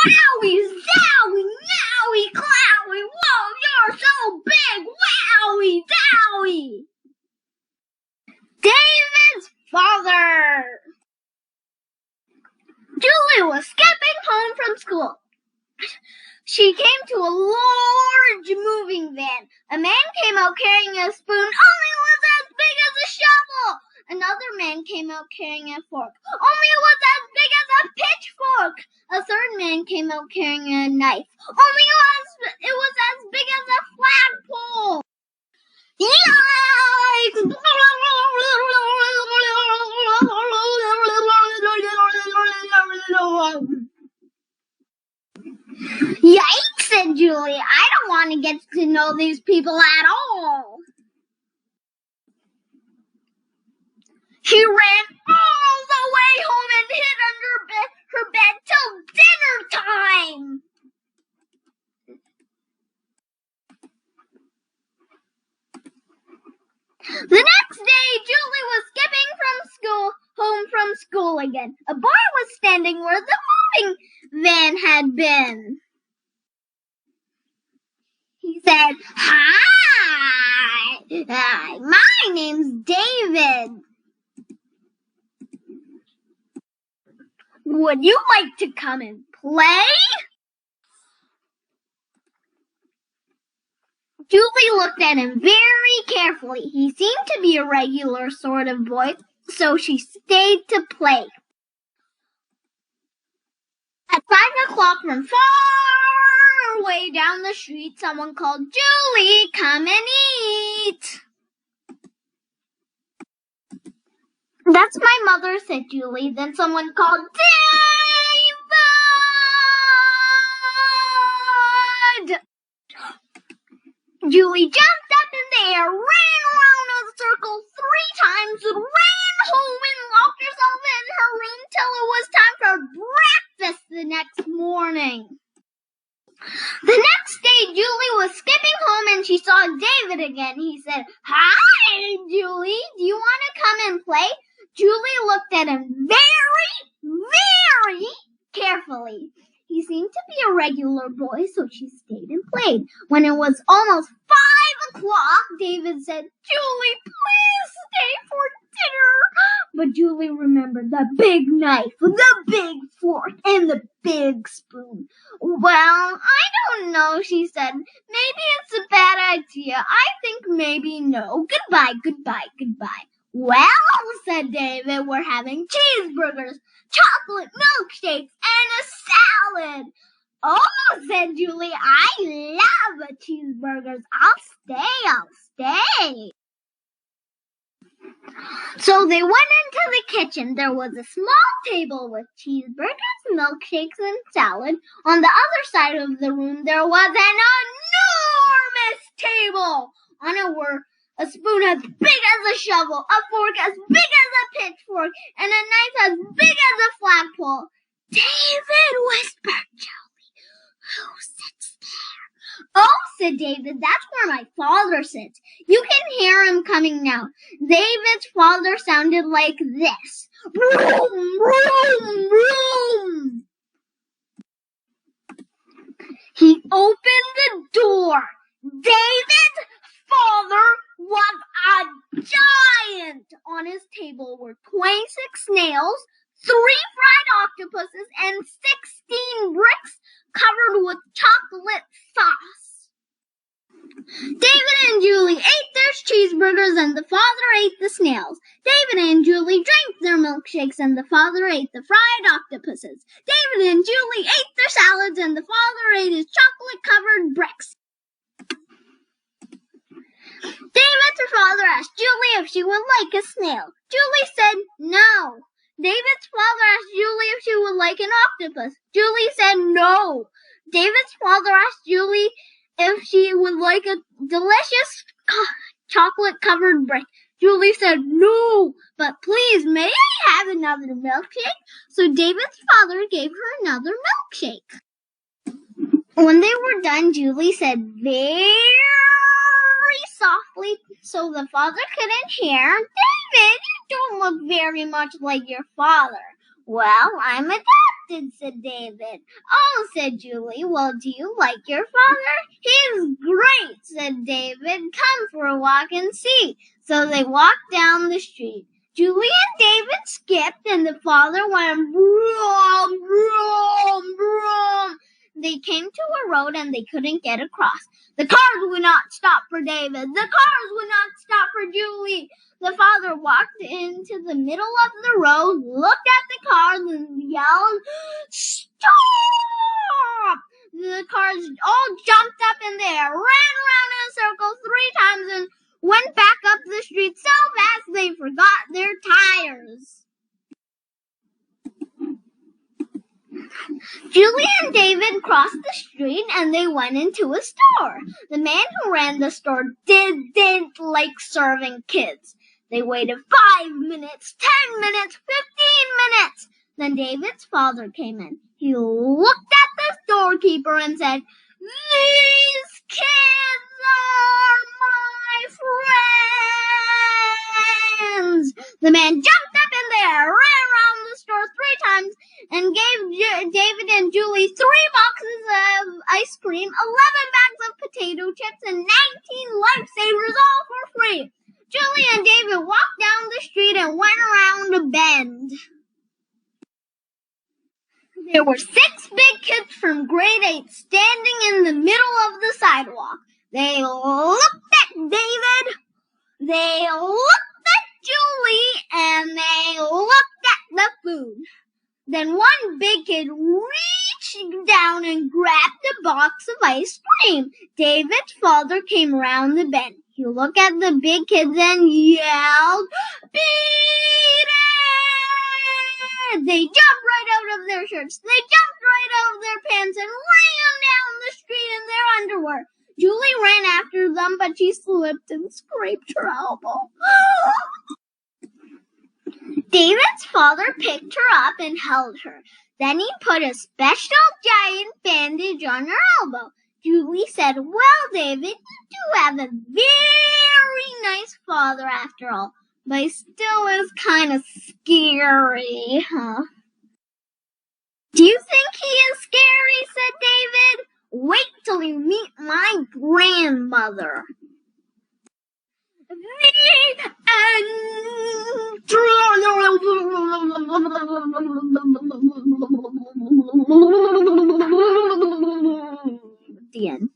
Wowie, zowie, meowie, clowie, whoa, you're so big, wowie, zowie. David's father. Julie was skipping home from school. She came to a large moving van. A man came out carrying a spoon, only it was as big as a shovel. Another man came out carrying a fork, only it was as big as a pitchfork. A third man came out carrying a knife, only it was as big as a flagpole. Yikes! Yikes, said Julie. I don't want to get to know these people at all. She ran all the way home and hid under her bed till dinner time. The next day, Julie was skipping home from school again. A boy was standing where the moving van had been. He said, Hi, my name's David. Would you like to come and play? Julie looked at him very carefully. He seemed to be a regular sort of boy, so she stayed to play. At 5 o'clock from far away down the street, someone called, Julie, come and eat. That's my mother, said Julie. Then someone called, David! Julie jumped up in the air, ran around a circle 3 times, ran home and locked herself in her room till it was time for breakfast the next morning. The next day, Julie was skipping home and she saw David again. He said, Hi, Julie, do you want to come and play? Julie looked at him very, very carefully. He seemed to be a regular boy, so she stayed and played. When it was almost 5 o'clock, David said, Julie, please stay for dinner. But Julie remembered the big knife, the big fork, and the big spoon. Well, I don't know, she said. Maybe it's a bad idea. I think maybe no. Goodbye, goodbye, goodbye. Well, said David, we're having cheeseburgers, chocolate milkshakes, and a salad. Oh, said Julie, I love cheeseburgers. I'll stay. So they went into the kitchen. There was a small table with cheeseburgers, milkshakes, and salad. On the other side of the room, there was an enormous table. On it were a spoon as big as a shovel, a fork as big as a pitchfork, and a knife as big as a flagpole. David, whispered Julie, who sits there? Oh, said David, that's where my father sits. You can hear him coming now. David's father sounded like this. Vroom, vroom, vroom. He opened the door. David's father was a giant. On his table were 26 snails, 3 fried octopuses, and 16 bricks covered with chocolate sauce. David and Julie ate their cheeseburgers and the father ate the snails. David and Julie drank their milkshakes and the father ate the fried octopuses. David and Julie ate their salads and the father ate his chocolate-covered bricks. David's father asked Julie if she would like a snail. Julie said no. David's father asked Julie if she would like an octopus. Julie said no. David's father asked Julie if she would like a delicious chocolate-covered brick. Julie said no, but please, may I have another milkshake? So David's father gave her another milkshake. When they were done, Julie said very softly so the father couldn't hear, David, you don't look very much like your father. Well, I'm adopted, accepted, said David. Oh, said Julie. Well, do you like your father? He's great, said David. Come for a walk and see. So they walked down the street. Julie and David skipped, and the father went vroom, vroom, vroom. They came to a road, and they couldn't get across. The cars would not stop for David. The cars would not stop for Julie. The father walked into the middle of the road, looked at the cars, and yelled, "Stop!" The cars all jumped up in the air, ran around in a circle 3 times, and went back up the street so fast they forgot their tires. Julie and David crossed the street and they went into a store. The man who ran the store didn't like serving kids. They waited 5 minutes, 10 minutes, 15 minutes. Then David's father came in. He looked at the storekeeper and said, "These kids are my friends." The man jumped up in the air, ran around the store 3 times, and gave David and Julie 3 boxes of ice cream, 11 bags of potato chips, and 19 lifesavers, all for free. Julie and David walked down the street and went around a bend. There were 6 big kids from grade 8 standing in the middle of the sidewalk. They looked at David, they looked at Julie, and they looked at the food. Then one big kid reached down and grabbed a box of ice cream. David's father came around the bend. He looked at the big kids and yelled, "Beat it!" They jumped right out of their shirts. They jumped right out of their pants and ran down the street in their underwear. Julie ran after them, but she slipped and scraped her elbow. David's father picked her up and held her. Then he put a special giant bandage on her elbow. Julie said, "Well, David, you do have a very nice father after all, but he still is kind of scary, huh?" "Do you think he is scary?" said David. "Wait till you meet my grandmother." The end.